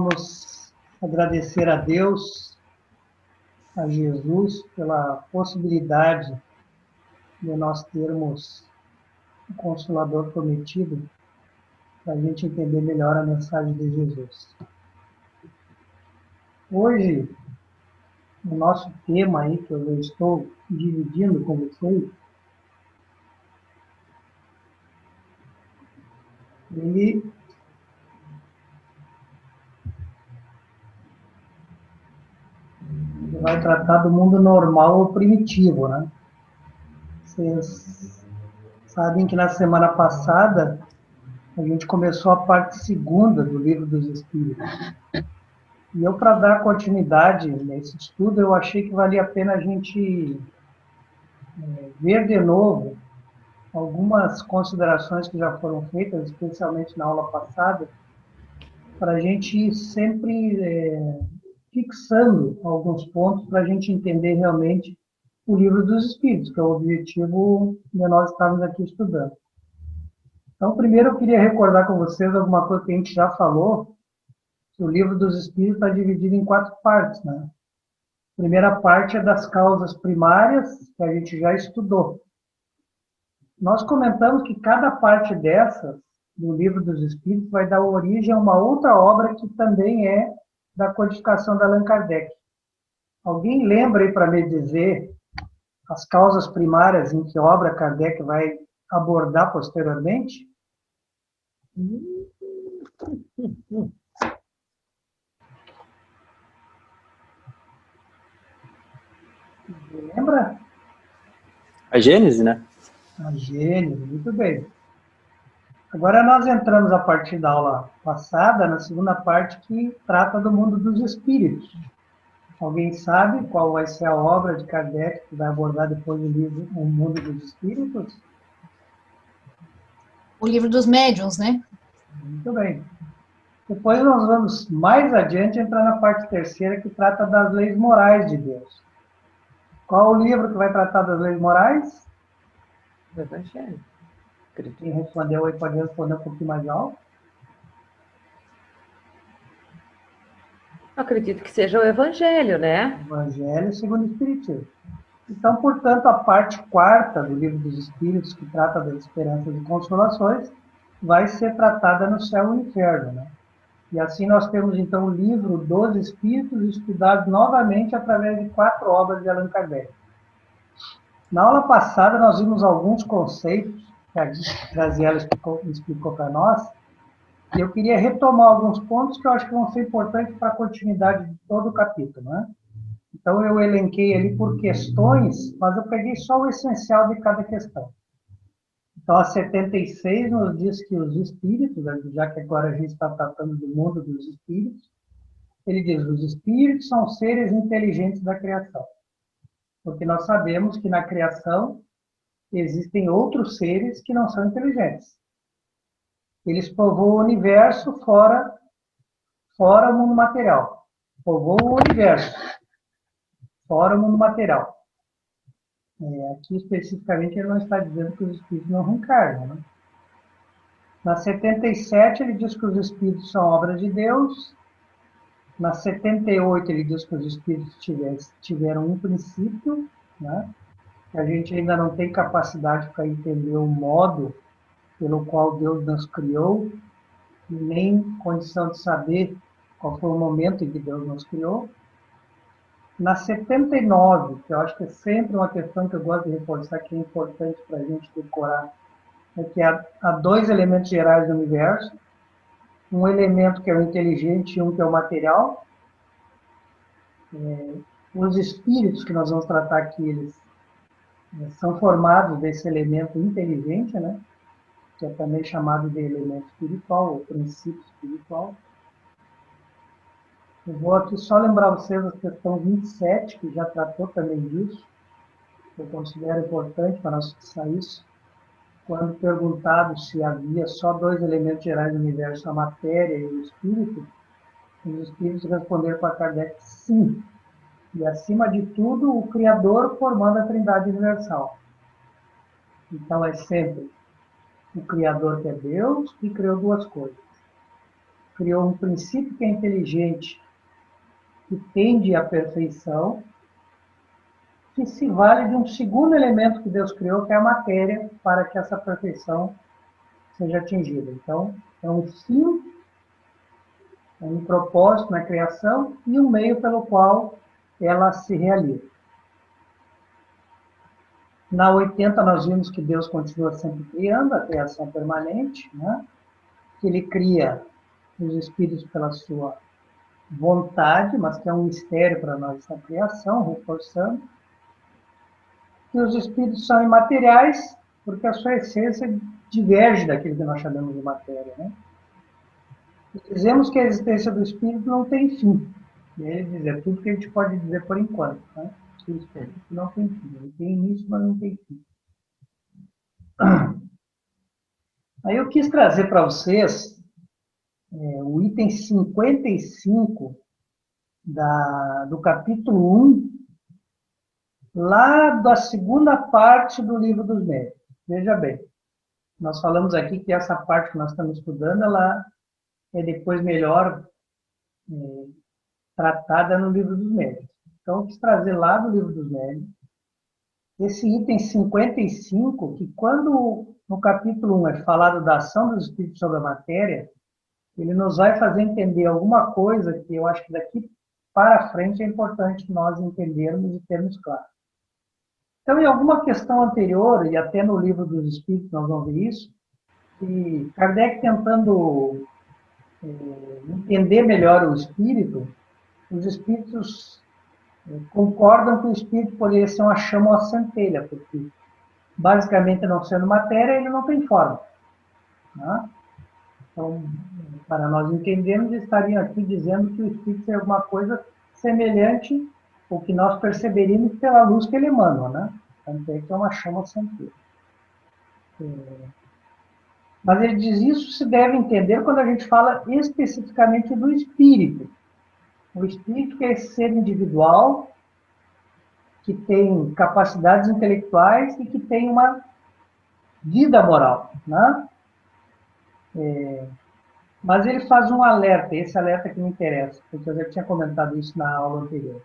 vamos agradecer a Deus, a Jesus, pela possibilidade de nós termos o Consolador prometido, para a gente entender melhor a mensagem de Jesus. Hoje, o nosso tema aí, que eu estou dividindo com vocês, ele vai tratar do mundo normal ou primitivo, né? Vocês sabem que na semana passada a gente começou a parte segunda do Livro dos Espíritos. E eu, para dar continuidade nesse estudo, eu achei que valia a pena a gente ver de novo algumas considerações que já foram feitas, especialmente na aula passada, para a gente ir sempre fixando alguns pontos para a gente entender realmente o Livro dos Espíritos, que é o objetivo de nós estarmos aqui estudando. Então, primeiro eu queria recordar com vocês alguma coisa que a gente já falou, que o Livro dos Espíritos está dividido em 4 partes, né? A primeira parte é das causas primárias, que a gente já estudou. Nós comentamos que cada parte dessas, do Livro dos Espíritos, vai dar origem a uma outra obra que também é da codificação de Allan Kardec. Alguém lembra aí para me dizer as causas primárias em que obra Kardec vai abordar posteriormente? Lembra? A Gênese, né? A Gênese, muito bem. Agora nós entramos a partir da aula passada, na segunda parte, que trata do mundo dos espíritos. Alguém sabe qual vai ser a obra de Kardec que vai abordar depois o livro O Mundo dos Espíritos? O livro dos médiuns, né? Muito bem. Depois nós vamos mais adiante entrar na parte terceira, que trata das leis morais de Deus. Qual o livro que vai tratar das leis morais? O Evangelho. Quem respondeu aí pode responder um pouquinho mais alto. Acredito que seja o Evangelho, né? Evangelho segundo o Espiritismo. Então, portanto, a parte quarta do Livro dos Espíritos, que trata das esperanças e consolações, vai ser tratada no céu e no inferno, né? E assim nós temos, então, o Livro dos Espíritos estudado novamente através de 4 obras de Allan Kardec. Na aula passada, nós vimos alguns conceitos que a Graziela explicou para nós, e eu queria retomar alguns pontos que eu acho que vão ser importantes para a continuidade de todo o capítulo, né? Então, eu elenquei ali por questões, mas eu peguei só o essencial de cada questão. Então, a 76 nos diz que os espíritos, já que agora a gente está tratando do mundo dos espíritos, ele diz: os espíritos são seres inteligentes da criação. Porque nós sabemos que na criação existem outros seres que não são inteligentes. Eles povoam o universo fora o mundo material. Povoam o universo fora o mundo material. Aqui, especificamente, ele não está dizendo que os espíritos não reencarnam, né? Na 77, ele diz que os espíritos são obras de Deus. Na 78, ele diz que os espíritos tiveram um princípio, né? Que a gente ainda não tem capacidade para entender o modo pelo qual Deus nos criou, e nem condição de saber qual foi o momento em que Deus nos criou. Na 79, que eu acho que é sempre uma questão que eu gosto de reforçar, que é importante para a gente decorar, é que há 2 elementos gerais do universo, um elemento que é o inteligente e um que é o material. Os espíritos que nós vamos tratar aqui, eles são formados desse elemento inteligente, né? Que é também chamado de elemento espiritual, ou princípio espiritual. Eu vou aqui só lembrar vocês a questão 27, que já tratou também disso, que eu considero importante para nós fixar isso. Quando perguntado se havia só 2 elementos gerais do universo, a matéria e o espírito, os espíritos responderam para Kardec sim. E, acima de tudo, o Criador formando a Trindade Universal. Então, é sempre o Criador, que é Deus, que criou 2 coisas. criou um princípio que é inteligente, que tende à perfeição, que se vale de um segundo elemento que Deus criou, que é a matéria, para que essa perfeição seja atingida. Então, é um fim, é um propósito na criação e um meio pelo qual ela se realiza. Na 80, nós vimos que Deus continua sempre criando, a criação permanente, né? Que Ele cria os espíritos pela sua vontade, mas que é um mistério para nós essa criação, reforçando. Que os espíritos são imateriais, porque a sua essência diverge daquilo que nós chamamos de matéria, né? E dizemos que a existência do espírito não tem fim. E ele diz, é tudo que a gente pode dizer por enquanto, né? Que o espírito não tem fim. Ele tem início, mas não tem fim. Aí eu quis trazer para vocês o item 55 do capítulo 1, lá da segunda parte do Livro dos Médiuns. Veja bem, nós falamos aqui que essa parte que nós estamos estudando, ela é depois melhor tratada no Livro dos Médiuns. Então, eu quis trazer lá do Livro dos Médiuns esse item 55, que quando no capítulo 1 é falado da ação dos espíritos sobre a matéria, ele nos vai fazer entender alguma coisa que eu acho que daqui para frente é importante nós entendermos e termos claro. Então, em alguma questão anterior, e até no Livro dos Espíritos nós vamos ver isso, que Kardec tentando entender melhor o espírito, os espíritos concordam que o espírito poderia ser uma chama ou uma centelha, porque basicamente não sendo matéria, ele não tem forma. Né? Então, para nós entendermos, estariam aqui dizendo que o espírito é alguma coisa semelhante ao que nós perceberíamos pela luz que ele emana, né? Tanto é que é uma chama ou centelha. Mas ele diz isso se deve entender quando a gente fala especificamente do espírito. O espírito que é esse ser individual, que tem capacidades intelectuais e que tem uma vida moral, né? Mas ele faz um alerta, esse alerta que me interessa, porque eu já tinha comentado isso na aula anterior.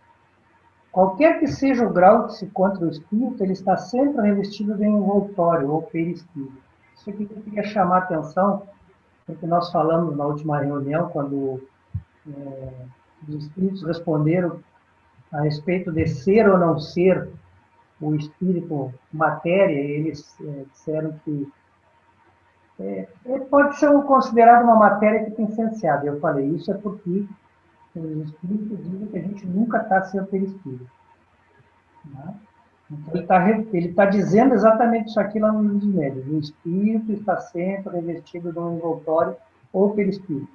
Qualquer que seja o grau que se encontra o espírito, ele está sempre revestido de envoltório ou perispírito. Isso aqui que eu queria chamar a atenção, porque nós falamos na última reunião, quando os espíritos responderam a respeito de ser ou não ser o espírito matéria, eles disseram que pode ser considerado uma matéria que tem essenciado. Eu falei, isso é porque os espíritos dizem que a gente nunca está sem o perispírito. Né? Então, ele está dizendo exatamente isso aqui lá no Livro dos Médiuns. O espírito está sempre revestido de um envoltório ou perispírito.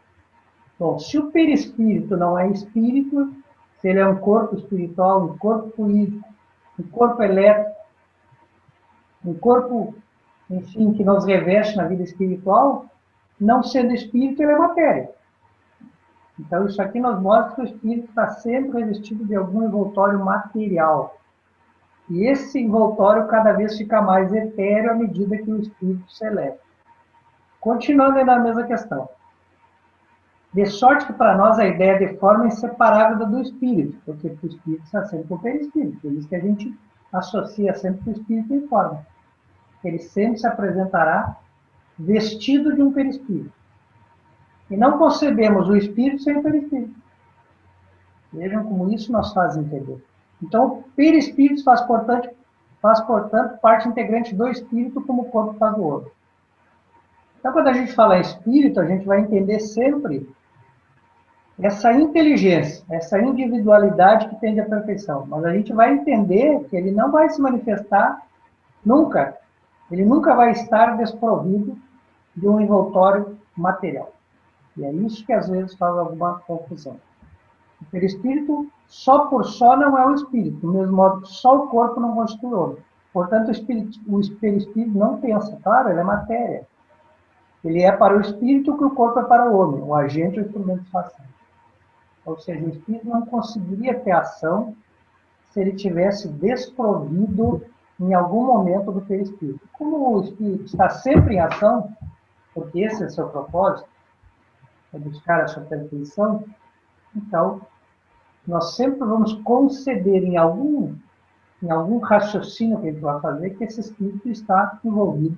Bom, se o perispírito não é espírito, se ele é um corpo espiritual, um corpo político, um corpo elétrico, um corpo, enfim, que nos reveste na vida espiritual, não sendo espírito, ele é matéria. Então, isso aqui nos mostra que o espírito está sempre revestido de algum envoltório material. E esse envoltório cada vez fica mais etéreo à medida que o espírito se eleva. Continuando aí na mesma questão. De sorte que para nós a ideia de forma é inseparável da do espírito, porque o espírito está sempre com o perispírito. Por isso que a gente associa sempre o espírito em forma. Ele sempre se apresentará vestido de um perispírito. E não concebemos o espírito sem o perispírito. Vejam como isso nos faz entender. Então, o perispírito faz, portanto, parte integrante do espírito, como o corpo faz do outro. Então, quando a gente fala em espírito, a gente vai entender sempre essa inteligência, essa individualidade que tende à perfeição. Mas a gente vai entender que ele não vai se manifestar nunca. Ele nunca vai estar desprovido de um envoltório material. E é isso que às vezes faz alguma confusão. O perispírito, só por só, não é o espírito, do mesmo modo que só o corpo não constitui o homem. Portanto, o perispírito não pensa, claro, ele é matéria. Ele é para o espírito o que o corpo é para o homem, o agente e o instrumento de fação. Ou seja, o espírito não conseguiria ter ação se ele tivesse desprovido em algum momento do perispírito. Como o espírito está sempre em ação, porque esse é o seu propósito, é buscar a sua perfeição, então nós sempre vamos conceder em algum raciocínio que a gente vai fazer que esse espírito está envolvido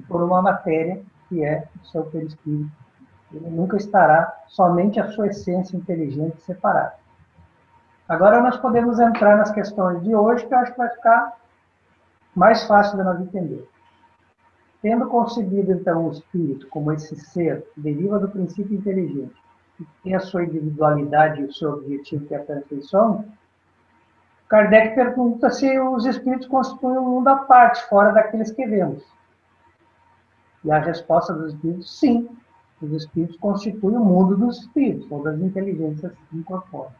por uma matéria que é o seu perispírito. Ele nunca estará somente a sua essência inteligente separada. Agora nós podemos entrar nas questões de hoje, que eu acho que vai ficar mais fácil de nós entender. Tendo concebido, então, o espírito como esse ser que deriva do princípio inteligente, que tem a sua individualidade e o seu objetivo, que é a perfeição, Kardec pergunta se os espíritos constituem um mundo à parte, fora daqueles que vemos. E a resposta dos espíritos, sim. Os espíritos constituem o mundo dos espíritos, ou das inteligências incorpóreas.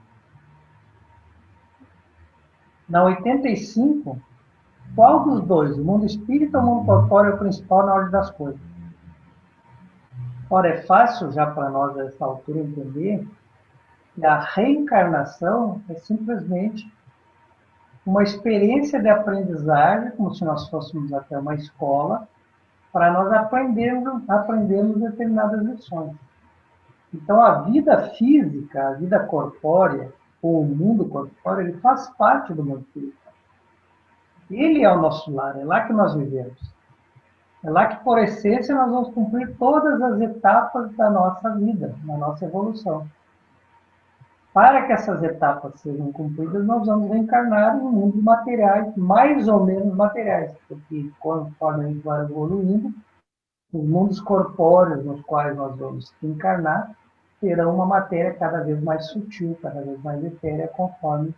Na 85, qual dos dois, o mundo espírita ou o mundo corpóreo, é o principal na ordem das coisas? Ora, é fácil já para nós, a essa altura, entender que a reencarnação é simplesmente uma experiência de aprendizagem, como se nós fôssemos até uma escola, para nós aprendermos determinadas lições. Então, a vida física, a vida corpórea, ou o mundo corpóreo, ele faz parte do mundo espiritual. Ele é o nosso lar, é lá que nós vivemos. É lá que, por essência, nós vamos cumprir todas as etapas da nossa vida, da nossa evolução. Para que essas etapas sejam cumpridas, nós vamos reencarnar em mundos materiais, mais ou menos materiais, porque conforme a gente vai evoluindo, os mundos corpóreos nos quais nós vamos encarnar terão uma matéria cada vez mais sutil, cada vez mais etérea, conforme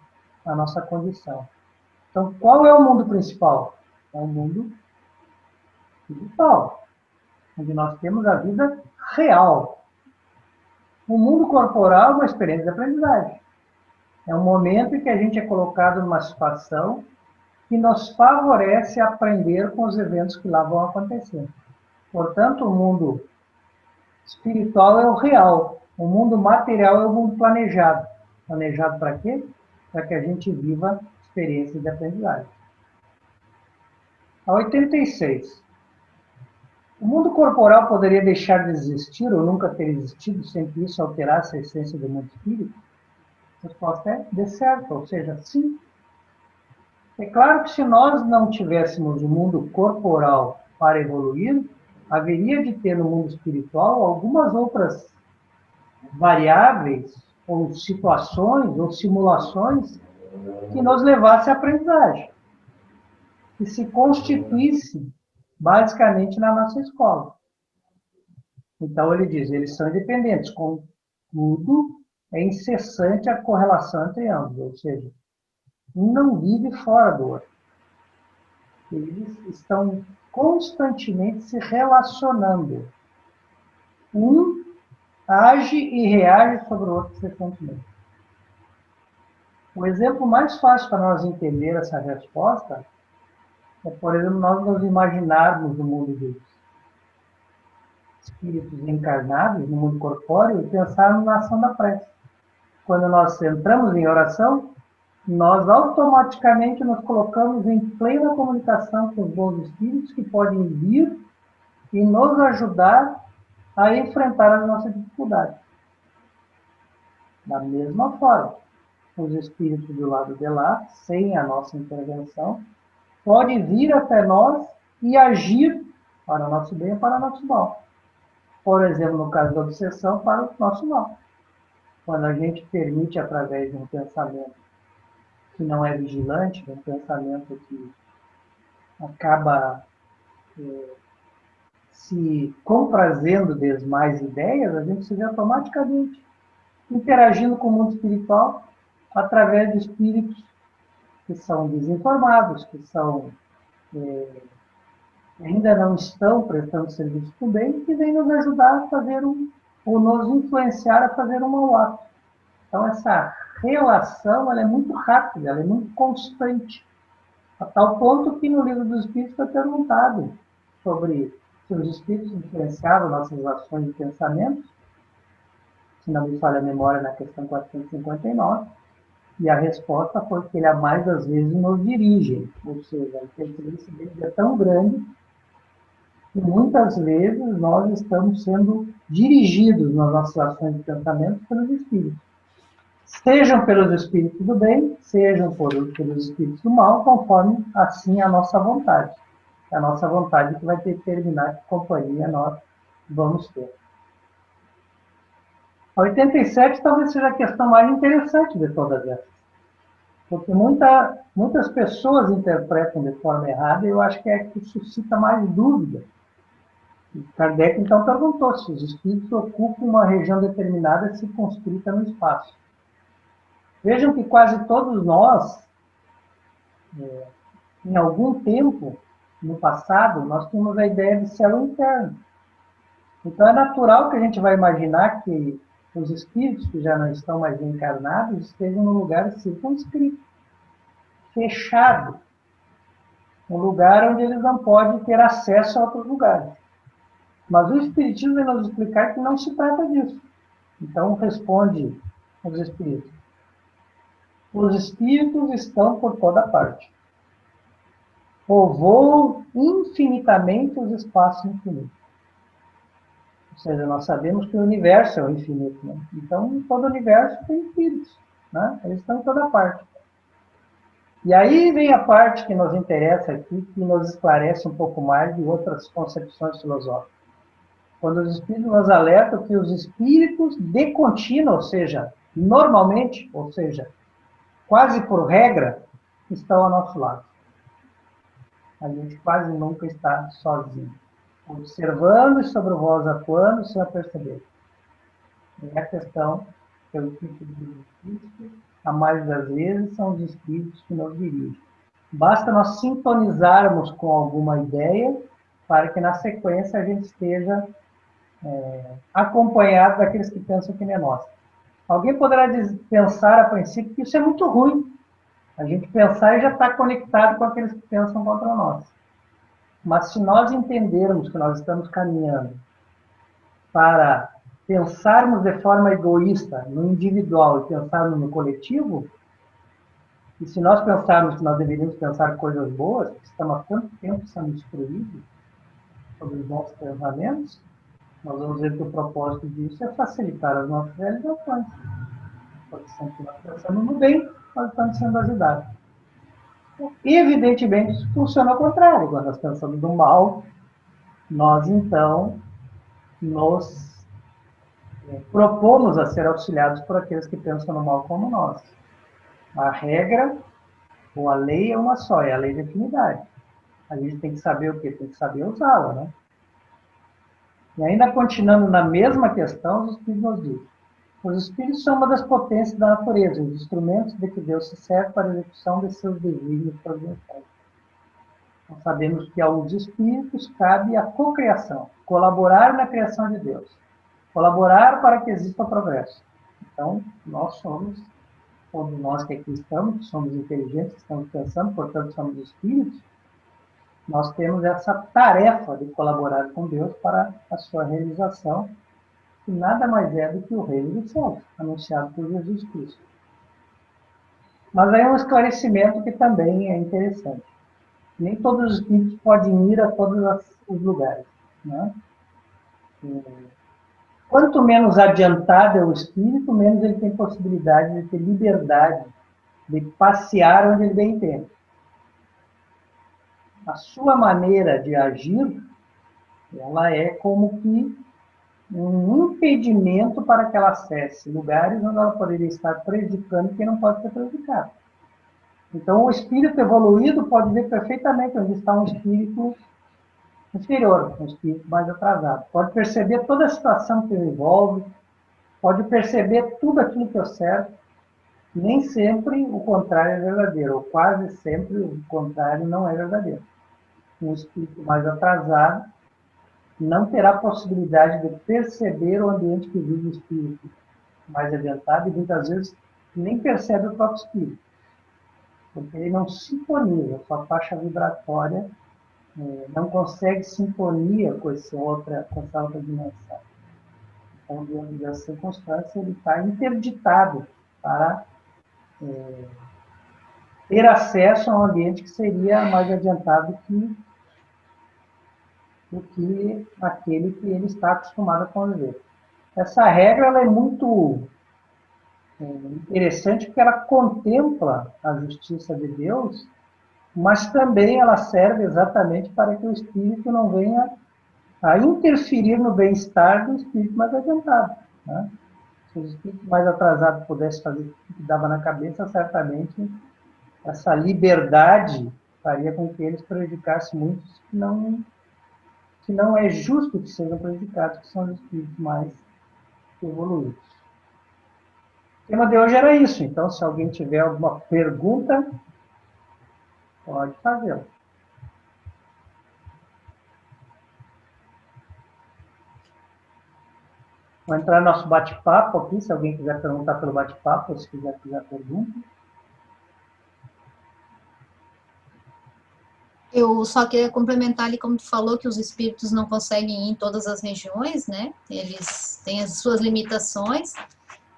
a nossa condição. Então, qual é o mundo principal? É o mundo espiritual, onde nós temos a vida real. O mundo corporal é uma experiência de aprendizagem. É um momento em que a gente é colocado numa situação que nos favorece a aprender com os eventos que lá vão acontecer. Portanto, o mundo espiritual é o real. O mundo material é o mundo planejado. Planejado para quê? Para que a gente viva experiências de aprendizagem. A 86. O mundo corporal poderia deixar de existir ou nunca ter existido sem que isso alterasse a essência do mundo espírita? A resposta é de certo, ou seja, sim. É claro que se nós não tivéssemos o mundo corporal para evoluir, haveria de ter no mundo espiritual algumas outras variáveis, ou situações, ou simulações que nos levassem à aprendizagem, que se constituísse basicamente na nossa escola. Então ele diz, eles são independentes, contudo, é incessante a correlação entre ambos, ou seja, um não vive fora do outro. Eles estão constantemente se relacionando. Um age e reage sobre o outro frequentemente. O exemplo mais fácil para nós entender essa resposta é, por exemplo, nós nos imaginarmos no mundo dos espíritos encarnados, no mundo corpóreo, e pensarmos na ação da prece. Quando nós entramos em oração, nós automaticamente nos colocamos em plena comunicação com os bons espíritos que podem vir e nos ajudar a enfrentar as nossas dificuldades. Da mesma forma, os espíritos do lado de lá, sem a nossa intervenção, podem vir até nós e agir para o nosso bem e para o nosso mal. Por exemplo, no caso da obsessão, para o nosso mal. Quando a gente permite, através de um pensamento que não é vigilante, um pensamento que acaba se comprazendo das mais ideias, a gente se vê automaticamente interagindo com o mundo espiritual através de espíritos que são desinformados, que ainda não estão prestando serviço para o bem, que vem nos ajudar a fazer ou nos influenciar a fazer um mau ato. Então, essa relação ela é muito rápida, ela é muito constante, a tal ponto que no Livro dos Espíritos foi perguntado sobre se os espíritos influenciavam nossas ações e pensamentos, se não me falha a memória, na questão 459, e a resposta foi que ele, a mais das vezes, nos dirige, ou seja, a inteligência dele é tão grande E muitas vezes nós estamos sendo dirigidos nas nossas ações de pensamento pelos espíritos. Sejam pelos espíritos do bem, sejam pelos espíritos do mal, conforme assim a nossa vontade. É a nossa vontade que vai determinar que companhia nós vamos ter. A 87 talvez seja a questão mais interessante de todas essas. Porque muitas pessoas interpretam de forma errada e eu acho que é que suscita mais dúvida. Kardec então perguntou se os espíritos ocupam uma região determinada circunscrita no espaço. Vejam que quase todos nós, em algum tempo, no passado, nós tínhamos a ideia de céu e inferno. Então é natural que a gente vai imaginar que os espíritos que já não estão mais encarnados estejam num lugar circunscrito, fechado, um lugar onde eles não podem ter acesso a outros lugares. Mas o Espiritismo vai nos explicar que não se trata disso. Então responde os espíritos. Os espíritos estão por toda parte. Povoam infinitamente os espaços infinitos. Ou seja, nós sabemos que o universo é o infinito. Né? Então, em todo o universo tem espíritos. Né? Eles estão em toda parte. E aí vem a parte que nos interessa aqui, que nos esclarece um pouco mais de outras concepções filosóficas. Quando os espíritos nos alertam que os espíritos de contínuo, ou seja, normalmente, ou seja, quase por regra, estão ao nosso lado. A gente quase nunca está sozinho. Observando e sobre vós atuando sem perceber. E a questão que eu explico dos espíritos, a mais das vezes, são os espíritos que nos dirigem. Basta nós sintonizarmos com alguma ideia para que na sequência a gente esteja acompanhado daqueles que pensam que nem nós. Alguém poderá pensar a princípio que isso é muito ruim. A gente pensar e já está conectado com aqueles que pensam contra nós. Mas se nós entendermos que nós estamos caminhando para pensarmos de forma egoísta no individual e pensarmos no coletivo, e se nós pensarmos que nós deveríamos pensar coisas boas, que estamos há tanto tempo sendo instruídos sobre os nossos pensamentos, nós vamos ver que o propósito disso é facilitar as nossas realizações. Porque sempre nós pensamos no bem, nós estamos sendo ajudados. Evidentemente, isso funciona ao contrário. Quando nós pensamos no mal, nós então nos propomos a ser auxiliados por aqueles que pensam no mal como nós. A regra ou a lei é uma só, é a lei da afinidade. A gente tem que saber o quê? Tem que saber usá-la, né? E ainda continuando na mesma questão, os espíritos nos dizem: os espíritos são uma das potências da natureza, os instrumentos de que Deus se serve para a execução de seus desígnios providenciais. Nós sabemos que aos espíritos cabe a cocriação, colaborar na criação de Deus, colaborar para que exista o progresso. Então, nós somos, todos nós que aqui estamos, que somos inteligentes, que estamos pensando, portanto somos espíritos, nós temos essa tarefa de colaborar com Deus para a sua realização, que nada mais é do que o reino dos céus, anunciado por Jesus Cristo. Mas aí um esclarecimento que também é interessante. Nem todos os espíritos podem ir a todos os lugares. Né? Quanto menos adiantado é o espírito, menos ele tem possibilidade de ter liberdade de passear onde ele bem entende. A sua maneira de agir, ela é como que um impedimento para que ela acesse lugares onde ela poderia estar prejudicando quem não pode ser prejudicado. Então, o espírito evoluído pode ver perfeitamente onde está um espírito inferior, um espírito mais atrasado. Pode perceber toda a situação que o envolve, pode perceber tudo aquilo que observa. Nem sempre o contrário é verdadeiro, ou quase sempre o contrário não é verdadeiro. Um espírito mais atrasado não terá possibilidade de perceber o ambiente que vive o espírito mais adiantado e muitas vezes nem percebe o próprio espírito, porque ele não sintoniza, sua faixa vibratória não consegue sintonia com essa outra dimensão. Então, diante dessa circunstância, ele está interditado para ter acesso a um ambiente que seria mais adiantado que do que aquele que ele está acostumado a conviver. Essa regra ela é muito interessante porque ela contempla a justiça de Deus, mas também ela serve exatamente para que o espírito não venha a interferir no bem-estar do espírito mais adiantado. Né? Se o espírito mais atrasado pudesse fazer o que dava na cabeça, certamente essa liberdade faria com que eles prejudicassem muitos que não é justo que sejam prejudicados, que são os espíritos mais evoluídos. O tema de hoje era isso, então se alguém tiver alguma pergunta, pode fazê-la. Vou entrar no nosso bate-papo aqui, se alguém quiser perguntar pelo bate-papo, ou se quiser fazer pergunta. Eu só queria complementar ali, como tu falou, que os espíritos não conseguem ir em todas as regiões, né? Eles têm as suas limitações.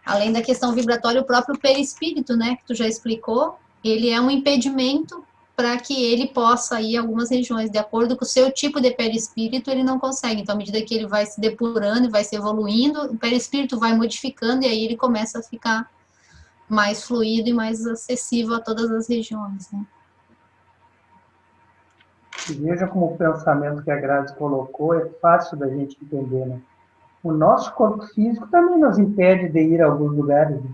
Além da questão vibratória, o próprio perispírito, né? Que tu já explicou, ele é um impedimento para que ele possa ir a algumas regiões. De acordo com o seu tipo de perispírito, ele não consegue. Então, à medida que ele vai se depurando e vai se evoluindo, o perispírito vai modificando e aí ele começa a ficar mais fluido e mais acessível a todas as regiões, né? E veja como o pensamento que a Grazi colocou é fácil da gente entender, né? O nosso corpo físico também nos impede de ir a alguns lugares. Né?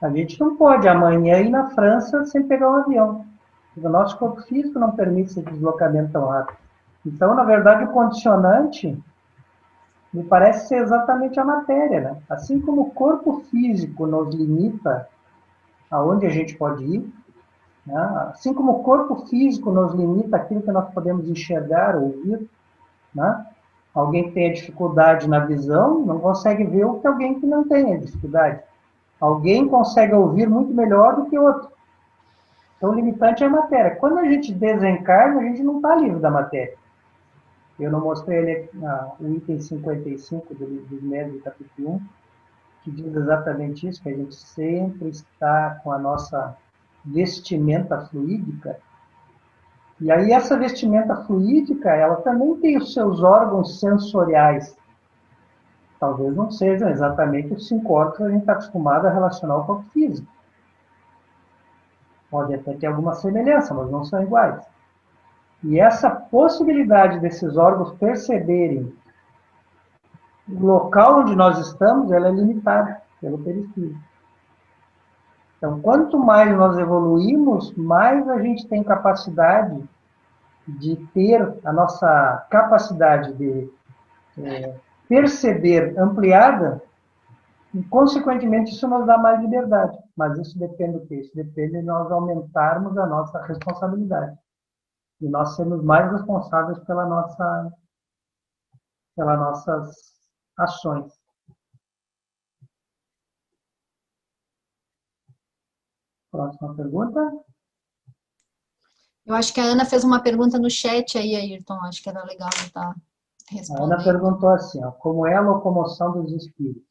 A gente não pode amanhã ir na França sem pegar um avião. O nosso corpo físico não permite esse deslocamento tão rápido. Então, na verdade, o condicionante me parece ser exatamente a matéria, né? Assim como o corpo físico nos limita aonde a gente pode ir, né? Assim como o corpo físico nos limita aquilo que nós podemos enxergar, ouvir, né? Alguém que tenha dificuldade na visão não consegue ver o que alguém que não tenha dificuldade. Alguém consegue ouvir muito melhor do que outro. Então, o limitante é a matéria. Quando a gente desencarna, a gente não está livre da matéria. Eu não mostrei ele, o item 55 do livro dos Médiuns, capítulo 1, que diz exatamente isso, que a gente sempre está com a nossa vestimenta fluídica. E aí essa vestimenta fluídica, ela também tem os seus órgãos sensoriais. Talvez não sejam exatamente os 5 órgãos que a gente está acostumado a relacionar ao corpo físico. Pode até ter alguma semelhança, mas não são iguais. E essa possibilidade desses órgãos perceberem o local onde nós estamos, ela é limitada pelo perispírito. Então, quanto mais nós evoluímos, mais a gente tem capacidade de ter a nossa capacidade de perceber ampliada e, consequentemente, isso nos dá mais liberdade. Mas isso depende do quê? Isso depende de nós aumentarmos a nossa responsabilidade. E nós sermos mais responsáveis pelas nossas ações. Próxima pergunta. Eu acho que a Ana fez uma pergunta no chat aí, Ayrton. Acho que era legal estar respondendo. A Ana perguntou assim, ó, como é a locomoção dos espíritos?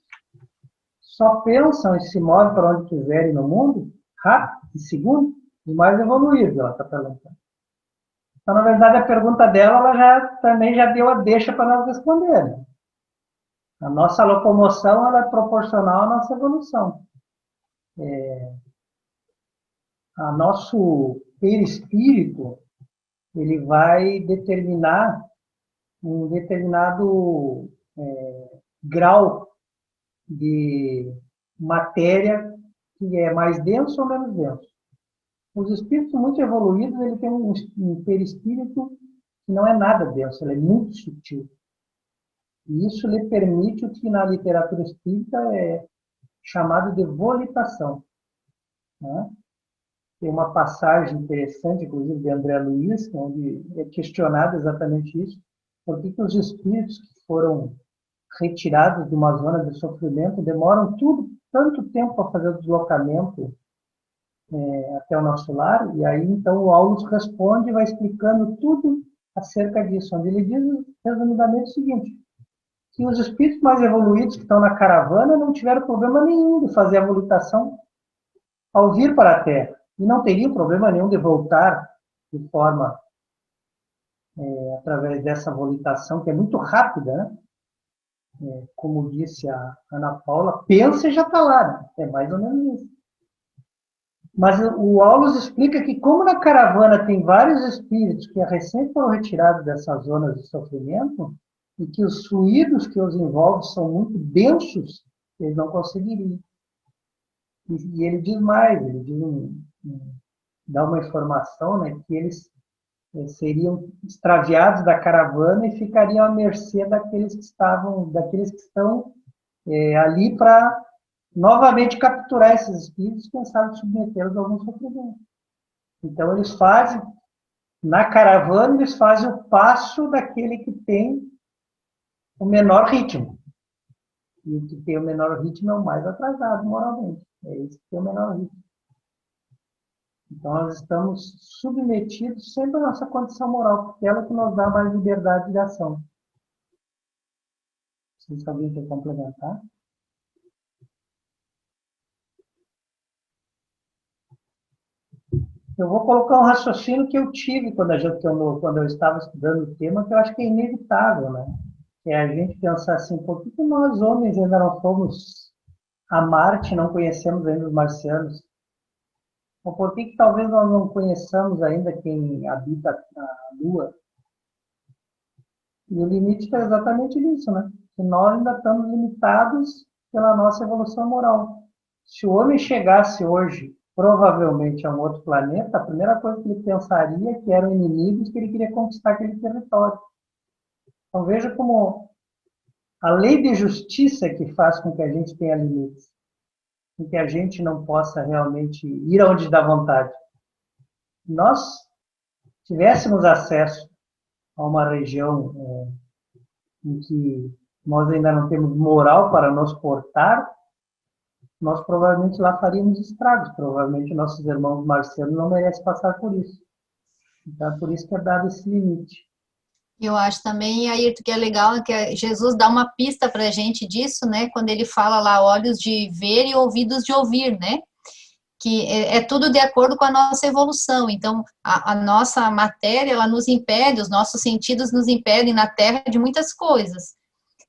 Só pensam e se movem para onde quiserem no mundo? Rápido e segundo? E mais evoluído, ela está perguntando. Então, na verdade, a pergunta dela, ela também já deu a deixa para nós responder. Né? A nossa locomoção, ela é proporcional à nossa evolução. A nosso perispírito, ele vai determinar um determinado grau de matéria que é mais denso ou menos denso. Os espíritos muito evoluídos, ele tem um perispírito que não é nada denso, ele é muito sutil. E isso lhe permite o que na literatura espírita é chamado de volitação. Né? Tem uma passagem interessante, inclusive, de André Luiz, onde é questionado exatamente isso. Por que os espíritos que foram retirados de uma zona de sofrimento demoram tanto tempo para fazer o deslocamento até o nosso lar? E aí, então, o Aulus responde e vai explicando tudo acerca disso, onde ele diz, resumidamente, o seguinte, que os espíritos mais evoluídos que estão na caravana não tiveram problema nenhum de fazer a volitação ao vir para a Terra. E não teriam problema nenhum de voltar de forma através dessa volitação, que é muito rápida, né? Como disse a Ana Paula, pensa e já está lá, né? É mais ou menos isso. Mas o Aulus explica que, como na caravana tem vários espíritos que recém foram retirados dessas zonas de sofrimento, e que os fluidos que os envolvem são muito densos, eles não conseguiriam. E ele diz mais, ele diz dá uma informação, né, que eles seriam extraviados da caravana e ficariam à mercê daqueles que estão ali para novamente capturar esses espíritos, quem sabe submetê-los a algum sofrimento. Então eles fazem, na caravana, eles fazem o passo daquele que tem o menor ritmo. E o que tem o menor ritmo é o mais atrasado moralmente. É esse que tem o menor ritmo. Então, nós estamos submetidos sempre à nossa condição moral, porque ela que nos dá mais liberdade de ação. Não sei se alguém quer complementar. Eu vou colocar um raciocínio que eu tive quando eu estava estudando o tema, que eu acho que é inevitável, né? Que é a gente pensar assim, por que nós, homens, ainda não fomos a Marte, não conhecemos ainda os marcianos? Ou por que talvez nós não conheçamos ainda quem habita a Lua? E o limite está exatamente nisso, né? Que nós ainda estamos limitados pela nossa evolução moral. Se o homem chegasse hoje, provavelmente, a um outro planeta, a primeira coisa que ele pensaria é que eram inimigos que ele queria conquistar aquele território. Então veja como a lei de justiça é que faz com que a gente tenha limites, com que a gente não possa realmente ir aonde dá vontade. Se nós tivéssemos acesso a uma região em que nós ainda não temos moral para nos portar, nós provavelmente lá faríamos estragos. Provavelmente nossos irmãos marcianos não merecem passar por isso. Então é por isso que é dado esse limite. Eu acho também, Ayrton, que é legal que Jesus dá uma pista para a gente disso, né? Quando ele fala lá, olhos de ver e ouvidos de ouvir, né? Que é tudo de acordo com a nossa evolução. Então, a nossa matéria, ela nos impede, os nossos sentidos nos impedem na Terra de muitas coisas.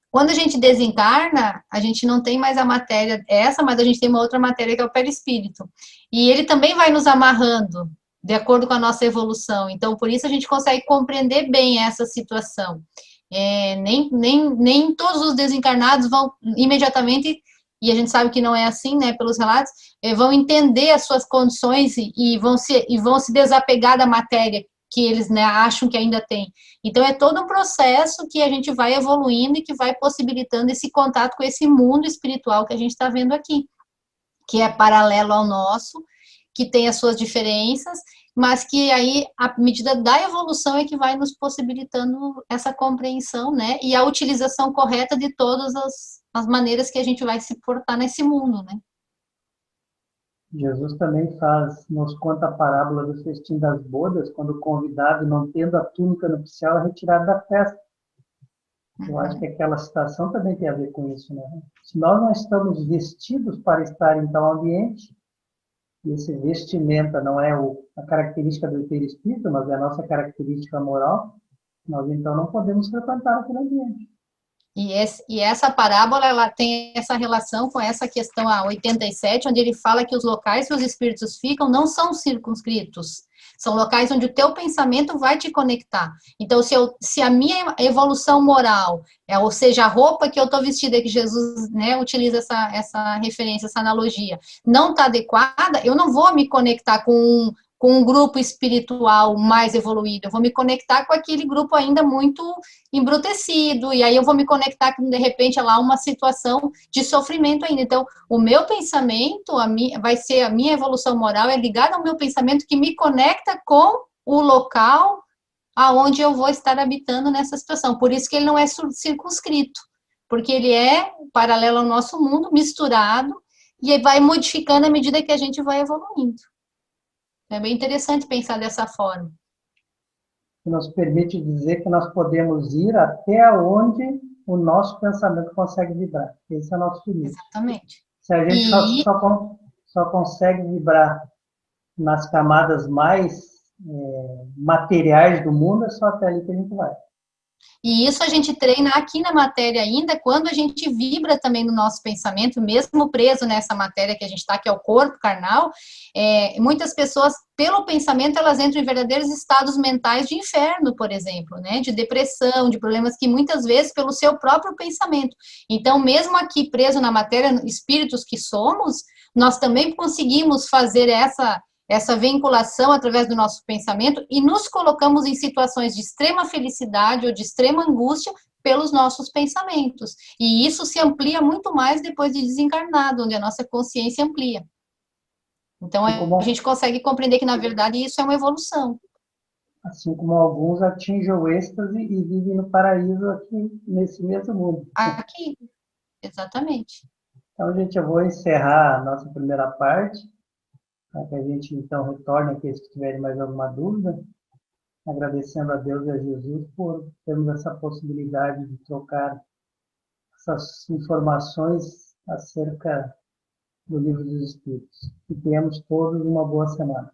Quando a gente desencarna, a gente não tem mais a matéria essa, mas a gente tem uma outra matéria que é o perispírito. E ele também vai nos amarrando, de acordo com a nossa evolução. Então, por isso a gente consegue compreender bem essa situação. Nem todos os desencarnados vão imediatamente, e a gente sabe que não é assim, né, pelos relatos, vão entender as suas condições e vão se desapegar da matéria que eles, né, acham que ainda tem. Então, é todo um processo que a gente vai evoluindo e que vai possibilitando esse contato com esse mundo espiritual que a gente está vendo aqui, que é paralelo ao nosso, que tem as suas diferenças, mas que aí, à medida da evolução, é que vai nos possibilitando essa compreensão, né, e a utilização correta de todas as maneiras que a gente vai se portar nesse mundo, né. Jesus também nos conta a parábola do festim das bodas, quando o convidado, não tendo a túnica nupcial, é retirado da festa. Eu acho que aquela citação também tem a ver com isso, né? Se nós não estamos vestidos para estar em tal ambiente, e esse vestimenta não é a característica do perispírito, mas é a nossa característica moral, nós então não podemos frequentar aquele ambiente. E essa parábola, ela tem essa relação com essa questão a 87, onde ele fala que os locais que os espíritos ficam não são circunscritos, são locais onde o teu pensamento vai te conectar. Então, se a minha evolução moral, ou seja, a roupa que eu estou vestida, que Jesus, né, utiliza essa referência, essa analogia, não está adequada, eu não vou me conectar com um grupo espiritual mais evoluído, eu vou me conectar com aquele grupo ainda muito embrutecido, e aí eu vou me conectar com, de repente, lá uma situação de sofrimento ainda. Então, o meu pensamento, vai ser a minha evolução moral, é ligada ao meu pensamento que me conecta com o local aonde eu vou estar habitando nessa situação. Por isso que ele não é circunscrito, porque ele é paralelo ao nosso mundo, misturado, e vai modificando à medida que a gente vai evoluindo. É bem interessante pensar dessa forma. Que nos permite dizer que nós podemos ir até onde o nosso pensamento consegue vibrar. Esse é o nosso limite. Exatamente. Se a gente só consegue vibrar nas camadas mais materiais do mundo, é só até ali que a gente vai. E isso a gente treina aqui na matéria ainda, quando a gente vibra também no nosso pensamento, mesmo preso nessa matéria que a gente está, que é o corpo carnal, muitas pessoas, pelo pensamento, elas entram em verdadeiros estados mentais de inferno, por exemplo, né, de depressão, de problemas que muitas vezes pelo seu próprio pensamento. Então, mesmo aqui preso na matéria, espíritos que somos, nós também conseguimos fazer essa vinculação através do nosso pensamento e nos colocamos em situações de extrema felicidade ou de extrema angústia pelos nossos pensamentos. E isso se amplia muito mais depois de desencarnado, onde a nossa consciência amplia. Então, a gente consegue compreender que, na verdade, isso é uma evolução. Assim como alguns atingem o êxtase e vivem no paraíso aqui, nesse mesmo mundo. Aqui, exatamente. Então, gente, eu vou encerrar a nossa primeira parte, para que a gente, então, retorne aqueles que tiverem mais alguma dúvida, agradecendo a Deus e a Jesus por termos essa possibilidade de trocar essas informações acerca do Livro dos Espíritos. E tenhamos todos uma boa semana.